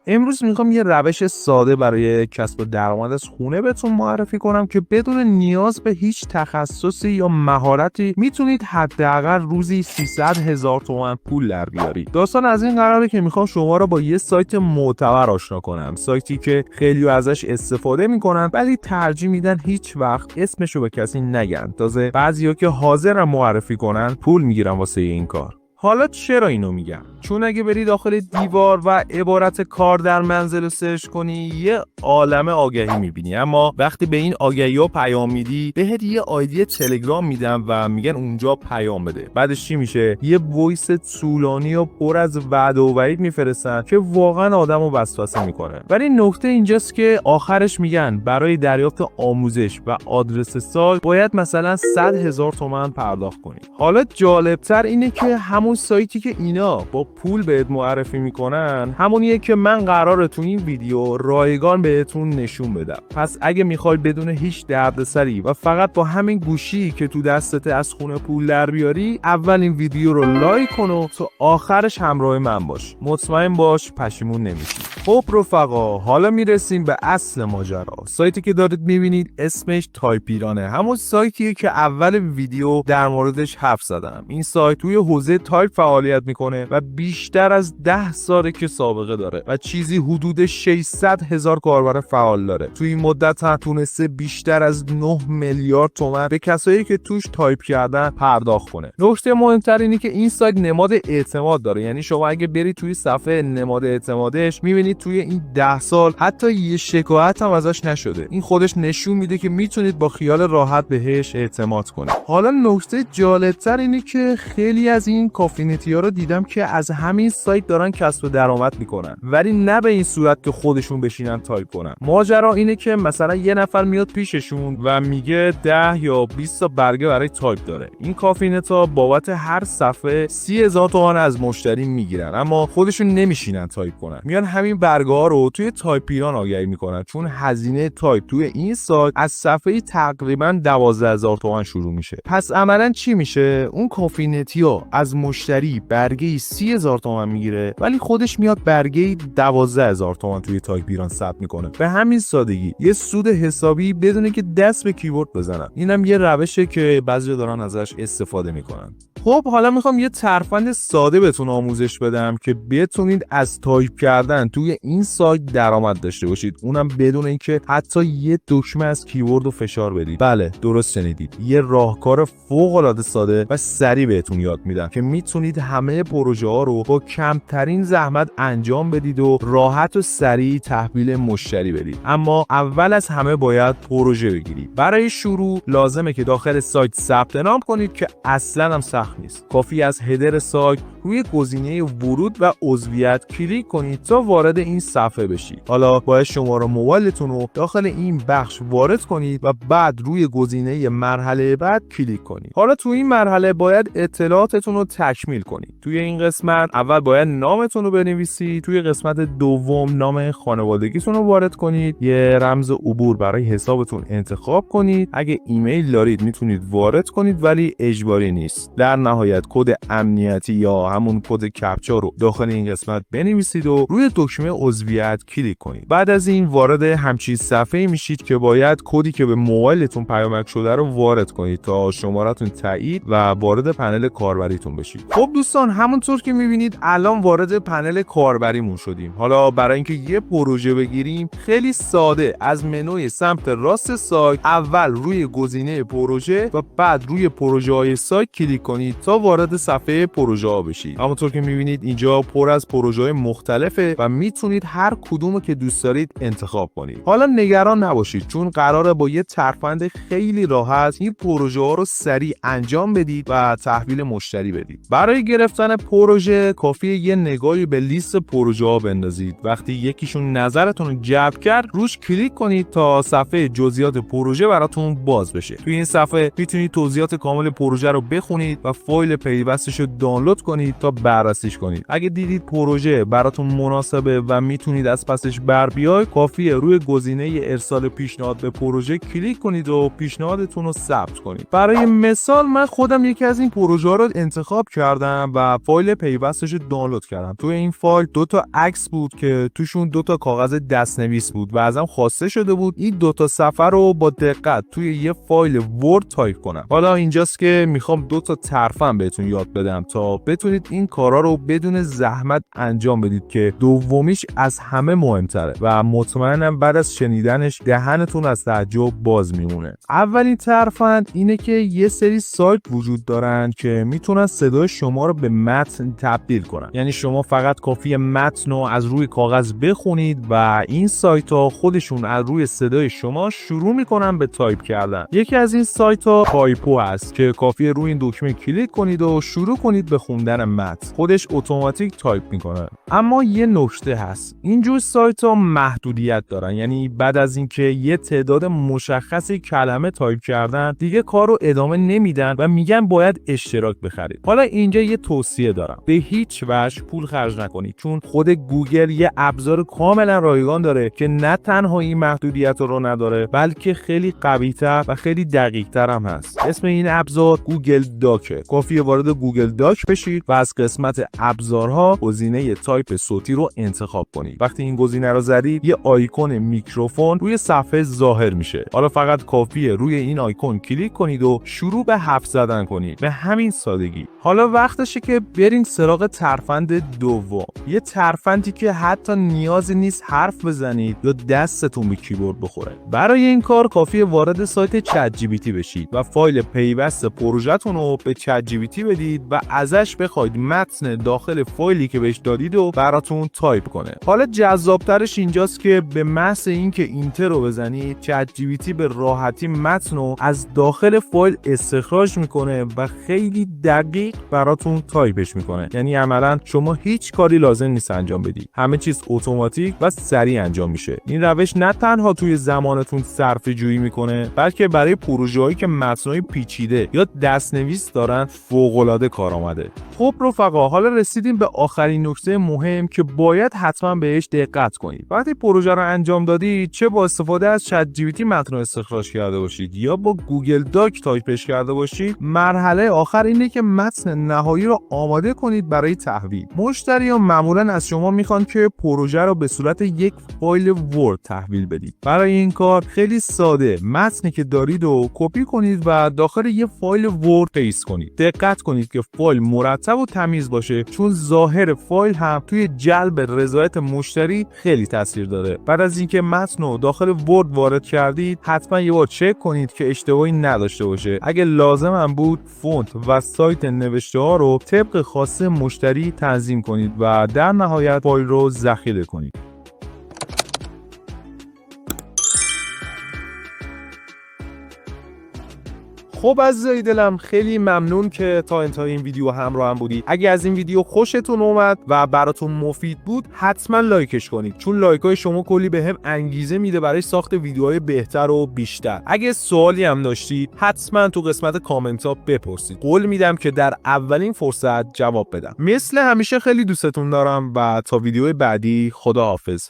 امروز میخوام یه روش ساده برای کسب درآمد از خونه بهتون معرفی کنم که بدون نیاز به هیچ تخصصی یا مهارتی میتونید حداقل روزی 300,000 تومان پول در بیارید. داستان از این قراره که میخوام شما رو با یه سایت معتبر آشنا کنم، سایتی که خیلی ازش استفاده میکنن ولی ترجیح میدن هیچ وقت اسمشو به کسی نگن. تازه بعضیا که حاضرن معرفی کنن پول میگیرن واسه این کار. حالا چرا اینو میگم؟ چون اگه بری داخل دیوار و عبارت کار در منزل رو سرچ کنی یه عالم آگهی میبینی، اما وقتی به این آگهی‌ها پیام میدی بهت یه آیدی تلگرام میدن و میگن اونجا پیام بده. بعدش چی میشه؟ یه وایس طولانی و پر از وعده و وعید میفرستن که واقعا آدمو وسوسه میکنه. ولی نکته اینجاست که آخرش میگن برای دریافت آموزش و آدرس سایت باید مثلا 100,000 تومان پرداخت کنی. حالا جالبتر اینه که همون سایتی که اینا با پول بهت معرفی میکنن همونیه که من قراره تو این ویدیو رایگان بهتون نشون بدم. پس اگه میخوای بدون هیچ دردسری و فقط با همین گوشی که تو دستت از خونه پول در بیاری، اول این ویدیو رو لایک کن و تا آخرش همراه من باش. مطمئن باش پشیمون نمیشی. خب رفقا، حالا میرسیم به اصل ماجرا. سایتی که دارید میبینید اسمش تایپیرانه، همون سایتیه که اول ویدیو در موردش حرف زدم. این سایت توی حوزه تایپ فعالیت میکنه و بیشتر از 10 ساله که سابقه داره و چیزی حدود 600,000 کاربر فعال داره. توی این مدت هم تونسته بیشتر از 9 میلیارد تومان به کسایی که توش تایپ کردن پرداخت کنه. نکته مهمتر اینه که این سایت نماد اعتماد داره، یعنی شما اگه برید توی صفحه نماد اعتمادش میبینید توی این 10 سال حتی یه شکایت هم ازش نشده. این خودش نشون میده که میتونید با خیال راحت بهش اعتماد کنید. حالا نکته جالبتر اینه که خیلی از این کافینتی‌ها رو دیدم که از همین سایت دارن کسب درآمد میکنن، ولی نه به این صورت که خودشون بشینن تایپ کنن. ماجرا اینه که مثلا یه نفر میاد پیششون و میگه 10 یا 20 تا برگه برای تایپ داره. این کافینتا بابت هر صفحه 30,000 تومان از مشتری میگیرن، اما خودشون نمیشینن تایپ کنن. میان همین برگه ها رو توی تایپیران آگهی میکنن، چون هزینه تایپ توی این سایت از صفحه تقریبا 12,000 تومان شروع میشه. پس عملاً چی میشه؟ اون کافینتیا از مشتری برگه 30,000 تومان میگیره ولی خودش میاد برگه 12,000 تومان توی تایپیران ثبت میکنه. به همین سادگی یه سود حسابی بدونه که دست به کیبورد بزنن. اینم یه روشه که بعضی دارن ازش استفاده میکنن. خب حالا میخوام یه ترفند ساده بهتون آموزش بدم که بتونید از تایپ کردن توی این سایت درآمد داشته باشید، اونم بدون اینکه حتی یه دکمه از کیبورد رو فشار بدید. بله درست شنیدید، یه راهکار فوق العاده ساده و سریع بهتون یاد میدم که میتونید همه پروژه ها رو با کمترین زحمت انجام بدید و راحت و سریع تحویل مشتری بدید. اما اول از همه باید پروژه بگیرید. برای شروع لازمه که داخل سایت ثبت نام کنید که اصلا هم سخت نیست. کافی از هدر سایت روی گزینه ورود و عضویت کلیک کنید تا وارد این صفحه بشید. حالا باید شماره موبایلتون رو داخل این بخش وارد کنید و بعد روی گزینه مرحله بعد کلیک کنید. حالا تو این مرحله باید اطلاعاتتون رو تکمیل کنید. توی این قسمت اول باید نامتون رو بنویسید، توی قسمت دوم نام خانوادگیتون رو وارد کنید، یه رمز عبور برای حسابتون انتخاب کنید. اگه ایمیل دارید میتونید وارد کنید ولی اجباری نیست. در نهایت کد امنیتی یا همون کد کپچا رو داخل این قسمت بنویسید و روی دکمه عضویت کلیک کنید. بعد از این وارد همچین صفحه‌ای میشید که باید کدی که به موبایلتون پیامک شده رو وارد کنید تا شماره‌تون تایید و وارد پنل کاربریتون بشید. خب دوستان، همونطور که میبینید الان وارد پنل کاربریمون شدیم. حالا برای اینکه یه پروژه بگیریم خیلی ساده از منوی سمت راست سایت اول روی گزینه پروژه و بعد روی پروژه‌های سایت کلیک کنید تا وارد صفحه پروژه‌ها بشید. همونطور که میبینید اینجا پر از پروژه‌های مختلفه و میتونید هر کدومو که دوست دارید انتخاب کنید. حالا نگران نباشید چون قراره با یه ترفند خیلی راحت این پروژه‌ها رو سریع انجام بدید و تحویل مشتری بدید. برای گرفتن پروژه کافیه یه نگاهی به لیست پروژه‌ها بندازید. وقتی یکیشون نظرتون رو جلب کرد روش کلیک کنید تا صفحه جزئیات پروژه براتون باز بشه. توی این صفحه میتونید توضیحات کامل پروژه رو بخونید و فایل پیوستش رو دانلود کنید کنید تا بررسیش کنید. اگه دیدید پروژه براتون مناسبه و میتونید از پسش بر بیاید، کافیه روی گزینه ارسال پیشنهاد به پروژه کلیک کنید و پیشنهادتون رو ثبت کنید. برای مثال من خودم یکی از این پروژه رو انتخاب کردم و فایل پیوستش رو دانلود کردم. توی این فایل 2 تا عکس بود که توشون 2 تا کاغذ دستنویس بود و ازم خواسته شده بود این 2 تا صفحه رو با دقت توی یه فایل ورد تایپ کنم. حالا اینجاست که میخوام 2 تا ترفند بهتون یاد بدم تا بتونید این کارا رو بدون زحمت انجام بدید که دومیش از همه مهمتره و مطمئنم بعد از شنیدنش دهنتون از تعجب باز میمونه. اولین ترفند اینه که یه سری سایت وجود دارن که میتونن صدای شما رو به متن تبدیل کنن. یعنی شما فقط کافیه متن رو از روی کاغذ بخونید و این سایت ها خودشون از روی صدای شما شروع میکنن به تایپ کردن. یکی از این سایت ها تایپو هست که کافیه روی این دکمه کلیک کنید و شروع کنید به خوندن متن. خودش اتوماتیک تایپ میکنه. اما یه نکته هست. اینجور سایت ها محدودیت دارن. یعنی بعد از اینکه یه تعداد مشخصی کلمه تایپ کردن دیگه کار رو ادامه نمیدن و میگن باید اشتراک بخرید. حالا اینجا یه توصیه دارم. به هیچ وجه پول خرج نکنید، چون خود گوگل یه ابزار کاملا رایگان داره که نه تنها این محدودیت رو نداره بلکه خیلی قوی‌تر و خیلی دقیق‌تر هم هست. اسم این ابزار گوگل داکه. کافیه وارد گوگل داک بشید و از قسمت ابزارها گزینه تایپ صوتی رو انتخاب کنید. وقتی این گزینه رو زدید یه آیکون میکروفون روی صفحه ظاهر میشه. حالا فقط کافیه روی این آیکون کلیک کنید و شروع به حرف زدن کنید. به همین سادگی. حالا وقتشه که بریم سراغ ترفند دوم. یه ترفندی که حتی نیازی نیست حرف بزنید یا دستتون به کیبورد بخوره. برای این کار کافیه وارد سایت چت جی پی تی بشید و فایل پیوست پروژه‌تون رو به چت جی پی تی بدید و ازش بخواید متن داخل فایلی که بهش دادید و براتون تایپ کنه. حالا جذابترش اینجاست که به محض اینکه اینتر رو بزنید چت جی پی تی به راحتی متن رو از داخل فایل استخراج میکنه و خیلی دقیق براتون تایپش میکنه. یعنی عملاً شما هیچ کاری لازم نیست انجام بدید. همه چیز اتوماتیک و سریع انجام میشه. این روش نه تنها توی زمانتون صرفه جویی میکنه بلکه برای پروژه‌هایی که متنای پیچیده یا دستنویس دارن فوق‌العاده کارآمده. خب رفقا، حالا رسیدیم به آخرین نکته مهم که باید حتما بهش دقت کنید. وقتی پروژه رو انجام دادید، چه با استفاده از چت جی پی تی متن رو استخراج کرده باشید یا با گوگل داک تایپش کرده باشید، مرحله آخر اینه که متن نهایی رو آماده کنید برای تحویل. مشتریان معمولا از شما میخوان که پروژه رو به صورت یک فایل ورد تحویل بدید. برای این کار خیلی ساده، متنی که دارید رو کپی کنید و داخل یک فایل ورد پیست کنید. دقت کنید که فایل مرتب و تمیز باشه، چون ظاهر فایل هم توی جلب رضایت مشتری خیلی تاثیر داره. بعد از اینکه متن رو داخل ورد وارد کردید، حتما یه بار چک کنید که اشتباهی نداشته باشه. اگه لازم هم بود، فونت و سایت نوشته ها رو طبق خواسته مشتری تنظیم کنید و در نهایت فایل رو ذخیره کنید. خب عزیزای دلم، خیلی ممنون که تا انتهای این ویدیو همراه هم بودید. اگه از این ویدیو خوشتون اومد و براتون مفید بود، حتما لایکش کنید، چون لایکای شما کلی بهم انگیزه میده برای ساخت ویدیوهای بهتر و بیشتر. اگه سوالی هم داشتید، حتما تو قسمت کامنت ها بپرسید. قول میدم که در اولین فرصت جواب بدم. مثل همیشه خیلی دوستتون دارم و تا ویدیو بعدی، خداحافظ.